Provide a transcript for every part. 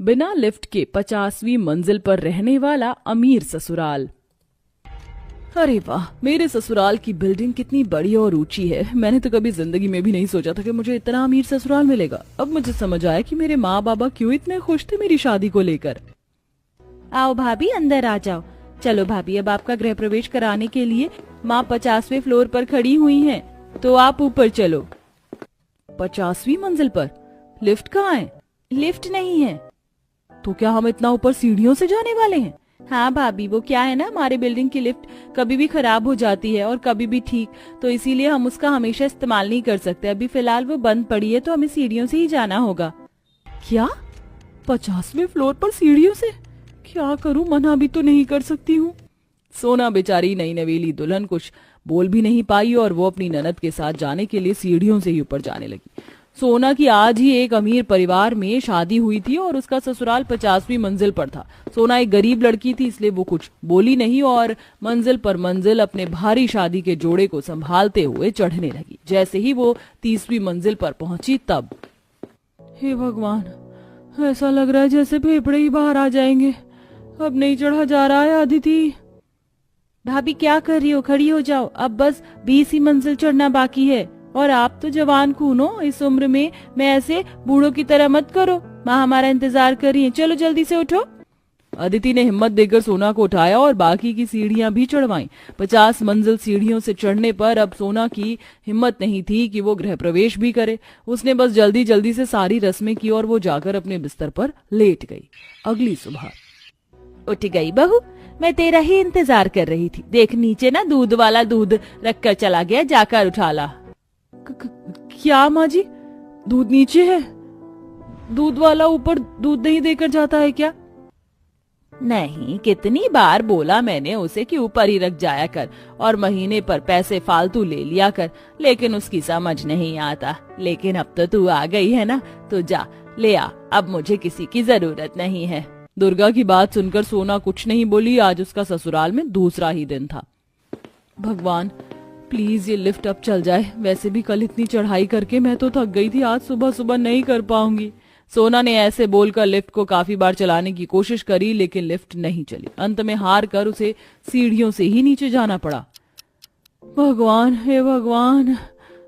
बिना लिफ्ट के 50वीं मंजिल पर रहने वाला अमीर ससुराल। अरे वाह, मेरे ससुराल की बिल्डिंग कितनी बड़ी और ऊंची है। मैंने तो कभी जिंदगी में भी नहीं सोचा था कि मुझे इतना अमीर ससुराल मिलेगा। अब मुझे समझ आया कि मेरे माँ बाबा क्यों इतने खुश थे मेरी शादी को लेकर। आओ भाभी, अंदर आ जाओ। चलो भाभी, अब आपका गृह प्रवेश कराने के लिए माँ 50वें फ्लोर पर खड़ी हुई हैं, तो आप ऊपर चलो। 50वीं मंजिल पर? लिफ्ट कहाँ है? लिफ्ट नहीं है। तो क्या हम इतना ऊपर सीढ़ियों से जाने वाले हैं? हाँ भाभी, वो क्या है ना, हमारे बिल्डिंग की लिफ्ट कभी भी खराब हो जाती है और कभी भी ठीक, तो इसीलिए हम उसका हमेशा इस्तेमाल नहीं कर सकते। अभी फिलहाल वो बंद पड़ी है, तो हमें सीढ़ियों से ही जाना होगा। क्या 50वें फ्लोर पर सीढ़ियों से? क्या करूं, मना भी तो नहीं कर सकती हूँ। सोना बेचारी नई नवेली दुल्हन कुछ बोल भी नहीं पाई और वो अपनी ननद के साथ जाने के लिए सीढ़ियों से ही ऊपर जाने लगी। सोना की आज ही एक अमीर परिवार में शादी हुई थी और उसका ससुराल 50वीं मंजिल पर था। सोना एक गरीब लड़की थी, इसलिए वो कुछ बोली नहीं और मंजिल पर मंजिल अपने भारी शादी के जोड़े को संभालते हुए चढ़ने लगी। जैसे ही वो 30वीं मंजिल पर पहुंची तब, हे भगवान, ऐसा लग रहा है जैसे फेफड़े ही बाहर आ जाएंगे। अब नहीं चढ़ा जा रहा है अदिति। भाभी क्या कर रही हो, खड़ी हो जाओ। अब बस 20 मंजिल चढ़ना बाकी है और आप तो जवान खून हो, इस उम्र में मैं ऐसे बूढ़ों की तरह मत करो। माँ हमारा इंतजार कर रही है, चलो जल्दी से उठो। अदिति ने हिम्मत देकर सोना को उठाया और बाकी की सीढ़ियां भी चढ़वाईं। 50 मंजिल सीढ़ियों से चढ़ने पर अब सोना की हिम्मत नहीं थी कि वो गृह प्रवेश भी करे। उसने बस जल्दी जल्दी से सारी रस्में की और वो जाकर अपने बिस्तर पर लेट गई। अगली सुबह, उठ गई बहू, मैं तेरा ही इंतजार कर रही थी। देख नीचे ना दूध वाला दूध रखकर चला गया, जाकर उठा ला। क्या माँ जी, दूध नीचे है? दूध वाला ऊपर दूध नहीं देकर जाता है क्या? नहीं, कितनी बार बोला मैंने उसे कि ऊपर ही रख जाया कर और महीने पर पैसे फालतू ले लिया कर, लेकिन उसकी समझ नहीं आता। लेकिन अब तो तू आ गई है ना, तो जा ले आ, अब मुझे किसी की जरूरत नहीं है। दुर्गा की बात सुनकर सोना कुछ नहीं बोली। आज उसका ससुराल में दूसरा ही दिन था। भगवान प्लीज ये लिफ्ट अब चल जाए। वैसे भी कल इतनी चढ़ाई करके मैं तो थक गई थी, आज सुबह सुबह नहीं कर पाऊंगी। सोना ने ऐसे बोलकर लिफ्ट को काफी बार चलाने की कोशिश करी, लेकिन लिफ्ट नहीं चली। अंत में हार कर उसे सीढ़ियों से ही नीचे जाना पड़ा। भगवान, हे भगवान,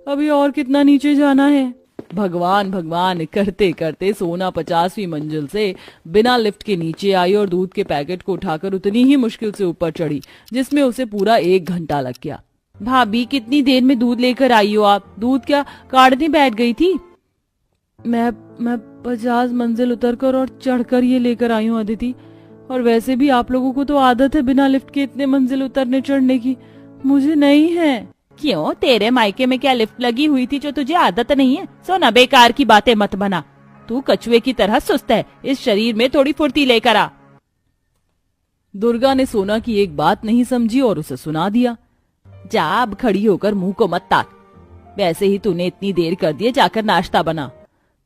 अभी और कितना नीचे जाना है? भगवान भगवान करते करते सोना 50वीं मंजिल से बिना लिफ्ट के नीचे आई और दूध के पैकेट को उठाकर उतनी ही मुश्किल से ऊपर चढ़ी, जिसमें उसे पूरा 1 घंटा लग गया। भाभी कितनी देर में दूध लेकर आई हो आप? दूध क्या काढ़ने बैठ गई थी? मैं 50 मंजिल उतरकर और चढ़कर ये लेकर आई हूँ अदिति। और वैसे भी आप लोगों को तो आदत है बिना लिफ्ट के इतने मंजिल उतरने चढ़ने की, मुझे नहीं है। क्यों, तेरे मायके में क्या लिफ्ट लगी हुई थी जो तुझे आदत नहीं है? सोना, बेकार की बातें मत बना। तू कछुए की तरह सुस्त है, इस शरीर में थोड़ी फुर्ती लेकर आ। दुर्गा ने सोना की एक बात नहीं समझी और उसे सुना दिया। जा, अब खड़ी होकर मुंह को मत ताक। वैसे ही तूने इतनी देर कर दी, जाकर नाश्ता बना।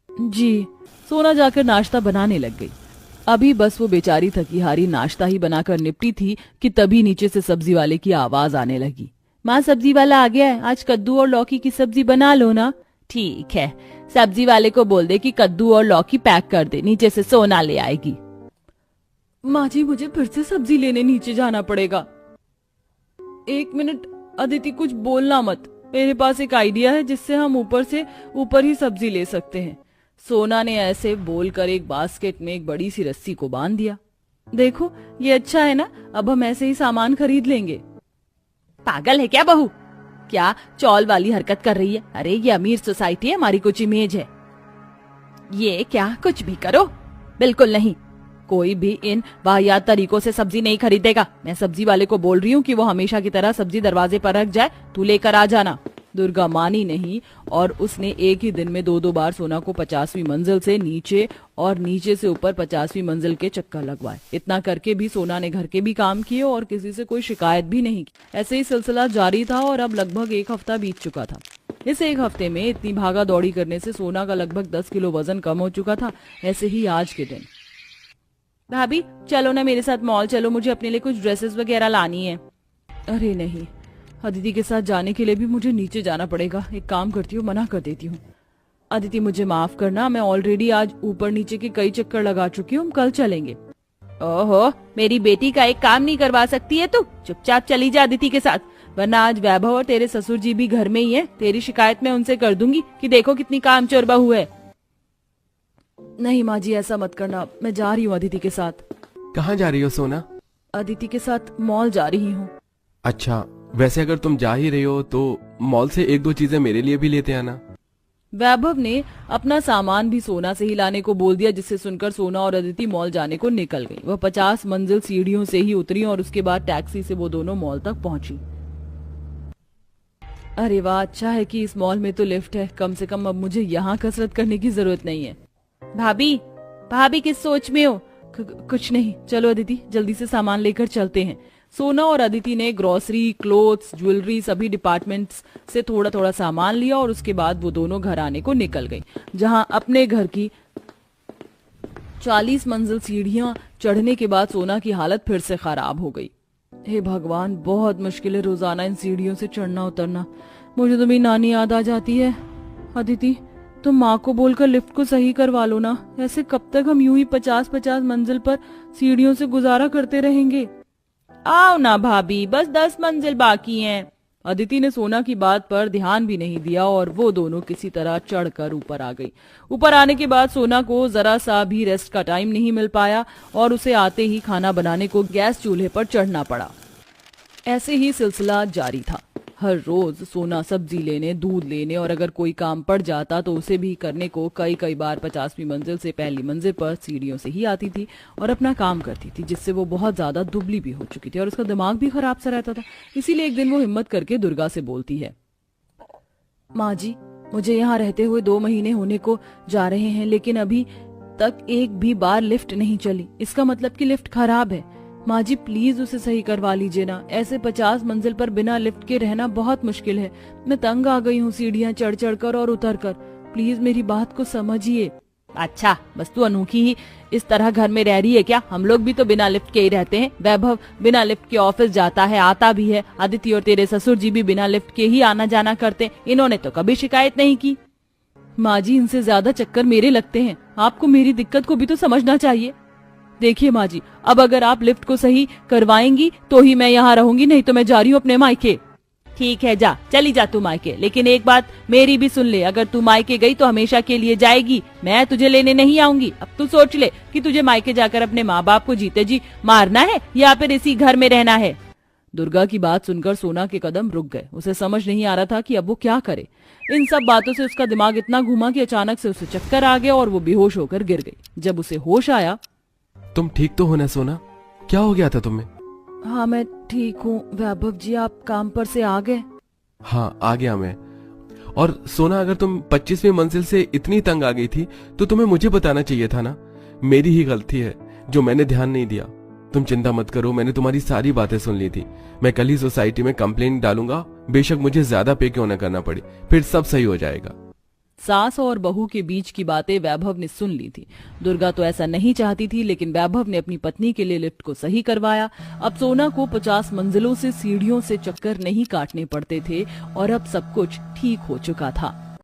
जी। सोना जाकर नाश्ता बनाने लग गई। अभी बस वो बेचारी थकी हारी नाश्ता ही बनाकर निपटी थी कि तभी नीचे से सब्जी वाले की आवाज आने लगी। माँ, सब्जी वाला आ गया है, आज कद्दू और लौकी की सब्जी बना लो ना। ठीक है, सब्जी वाले को बोल दे कि कद्दू और लौकी पैक कर दे, नीचे से सोना ले आएगी। माँ जी, मुझे फिर से सब्जी लेने नीचे जाना पड़ेगा। 1 मिनट अदिति, कुछ बोलना मत। मेरे पास एक आइडिया है जिससे हम ऊपर से ऊपर ही सब्जी ले सकते हैं। सोना ने ऐसे बोलकर एक बास्केट में एक बड़ी सी रस्सी को बांध दिया। देखो, ये अच्छा है ना, अब हम ऐसे ही सामान खरीद लेंगे। पागल है क्या बहू? क्या चौल वाली हरकत कर रही है? अरे ये अमीर सोसाइटी है, हमारी कुछ इमेज है। ये क्या, कुछ भी करो, बिल्कुल नहीं। कोई भी इन वाहियात तरीकों से सब्जी नहीं खरीदेगा। मैं सब्जी वाले को बोल रही हूँ कि वो हमेशा की तरह सब्जी दरवाजे पर रख जाए, तू लेकर आ जाना। दुर्गा मानी नहीं और उसने एक ही दिन में 2-2 बार सोना को 50वीं मंजिल से नीचे और नीचे से ऊपर 50वीं मंजिल के चक्कर लगवाए। इतना करके भी सोना ने घर के भी काम किए और किसी से कोई शिकायत भी नहीं की। ऐसे ही सिलसिला जारी था और अब लगभग 1 हफ्ता बीत चुका था। इस 1 हफ्ते में इतनी भागा दौड़ी करने से सोना का लगभग 10 किलो वजन कम हो चुका था। ऐसे ही आज के दिन, भाभी चलो ना मेरे साथ मॉल चलो, मुझे अपने लिए कुछ ड्रेसेस वगैरह लानी है। अरे नहीं, अदिति के साथ जाने के लिए भी मुझे नीचे जाना पड़ेगा। एक काम करती हूँ, मना कर देती हूँ। अदिति मुझे माफ करना, मैं ऑलरेडी आज ऊपर नीचे के कई चक्कर लगा चुकी हूँ, हम कल चलेंगे। ओहो, मेरी बेटी का एक काम नहीं करवा सकती है तू? चुपचाप चली जा अदिति के साथ, वरना आज वैभव और तेरे ससुर जी भी घर में ही है। तेरी शिकायत मैं उनसे कर दूंगी कि देखो कितनी कामचोर बहू है। नहीं माँ जी, ऐसा मत करना, मैं जा रही हूँ अदिति के साथ। कहाँ जा रही हो सोना? अदिति के साथ मॉल जा रही हूँ। अच्छा, वैसे अगर तुम जा ही रही हो तो मॉल से एक दो चीजें मेरे लिए भी लेते आना। वैभव ने अपना सामान भी सोना से ही लाने को बोल दिया, जिससे सुनकर सोना और अदिति मॉल जाने को निकल गई। वह 50 मंजिल सीढ़ियों से ही उतरी और उसके बाद टैक्सी से वो दोनों मॉल तक पहुंची। अरे वाह, अच्छा है कि इस मॉल में तो लिफ्ट है, कम से कम अब मुझे यहाँ कसरत करने की जरूरत नहीं है। भाभी, भाभी किस सोच में हो? कुछ नहीं, चलो अदिति जल्दी से सामान लेकर चलते हैं। सोना और अदिति ने ग्रोसरी, क्लोथ्स, ज्वेलरी सभी डिपार्टमेंट्स से थोड़ा थोड़ा सामान लिया और उसके बाद वो दोनों घर आने को निकल गई, जहां अपने घर की 40 मंजिल सीढ़ियां चढ़ने के बाद सोना की हालत फिर से खराब हो गई। हे भगवान, बहुत मुश्किल है रोजाना इन सीढ़ियों से चढ़ना उतरना। मुझे तो मेरी नानी याद आ जाती है। अदिति, तुम माँ को बोलकर लिफ्ट को सही करवा लो ना, ऐसे कब तक हम यूं ही 50-50 मंजिल पर सीढ़ियों से गुजारा करते रहेंगे। आओ ना भाभी, बस 10 मंजिल बाकी हैं। अदिति ने सोना की बात पर ध्यान भी नहीं दिया और वो दोनों किसी तरह चढ़कर ऊपर आ गई। ऊपर आने के बाद सोना को जरा सा भी रेस्ट का टाइम नहीं मिल पाया और उसे आते ही खाना बनाने को गैस चूल्हे पर चढ़ना पड़ा। ऐसे ही सिलसिला जारी था। हर रोज सोना सब्जी लेने, दूध लेने और अगर कोई काम पड़ जाता तो उसे भी करने को कई बार 50वीं मंजिल से पहली मंजिल पर सीढ़ियों से ही आती थी और अपना काम करती थी, जिससे वो बहुत ज्यादा दुबली भी हो चुकी थी और उसका दिमाग भी खराब सा रहता था। इसीलिए एक दिन वो हिम्मत करके दुर्गा से बोलती है, माँ जी, मुझे यहाँ रहते हुए 2 महीने होने को जा रहे हैं, लेकिन अभी तक एक भी बार लिफ्ट नहीं चली। इसका मतलब कि लिफ्ट खराब है। माँ जी प्लीज उसे सही करवा लीजिए ना, ऐसे 50 मंजिल पर बिना लिफ्ट के रहना बहुत मुश्किल है। मैं तंग आ गई हूँ सीढ़ियाँ चढ़ चढ़ कर और उतर कर, प्लीज मेरी बात को समझिए। अच्छा, बस तू अनोखी ही इस तरह घर में रह रही है क्या? हम लोग भी तो बिना लिफ्ट के ही रहते हैं। वैभव बिना लिफ्ट के ऑफिस जाता है, आता भी है। अदिति और तेरे ससुर जी भी बिना लिफ्ट के ही आना जाना करते, इन्होंने तो कभी शिकायत नहीं की। माँ जी, इनसे ज्यादा चक्कर मेरे लगते हैं, आपको मेरी दिक्कत को भी तो समझना चाहिए। देखिए माँ जी, अब अगर आप लिफ्ट को सही करवाएंगी तो ही मैं यहाँ रहूंगी, नहीं तो मैं जा रही हूँ अपने मायके। ठीक है, जा, चली जा तू मायके, लेकिन एक बात मेरी भी सुन ले, अगर तू मायके गई तो हमेशा के लिए जाएगी, मैं तुझे लेने नहीं आऊंगी। अब तू सोच ले कि तुझे मायके जाकर अपने माँ बाप को जीते जी मारना है या फिर इसी घर में रहना है। दुर्गा की बात सुनकर सोना के कदम रुक गए। उसे समझ नहीं आ रहा था कि अब वो क्या करे। इन सब बातों से उसका दिमाग इतना घूमा कि अचानक से उसे चक्कर आ गया और वो बेहोश होकर गिर गई। जब उसे होश आया, तुम ठीक तो हो ना सोना? क्या हो गया था तुम्हें? हाँ मैं ठीक हूँ वैभव जी, आप काम पर से आ गए? हाँ आ गया मैं। और सोना, अगर तुम 25वीं मंजिल से इतनी तंग आ गई थी तो तुम्हें मुझे बताना चाहिए था ना। मेरी ही गलती है जो मैंने ध्यान नहीं दिया। तुम चिंता मत करो, मैंने तुम्हारी सारी बातें सुन ली थी। मैं कल ही सोसाइटी में कंप्लेंट डालूंगा, बेशक मुझे ज्यादा पे क्यों न करना पड़े, फिर सब सही हो जाएगा। सास और बहू के बीच की बातें वैभव ने सुन ली थी। दुर्गा तो ऐसा नहीं चाहती थी, लेकिन वैभव ने अपनी पत्नी के लिए लिफ्ट को सही करवाया। अब सोना को 50 मंजिलों से सीढ़ियों से चक्कर नहीं काटने पड़ते थे और अब सब कुछ ठीक हो चुका था।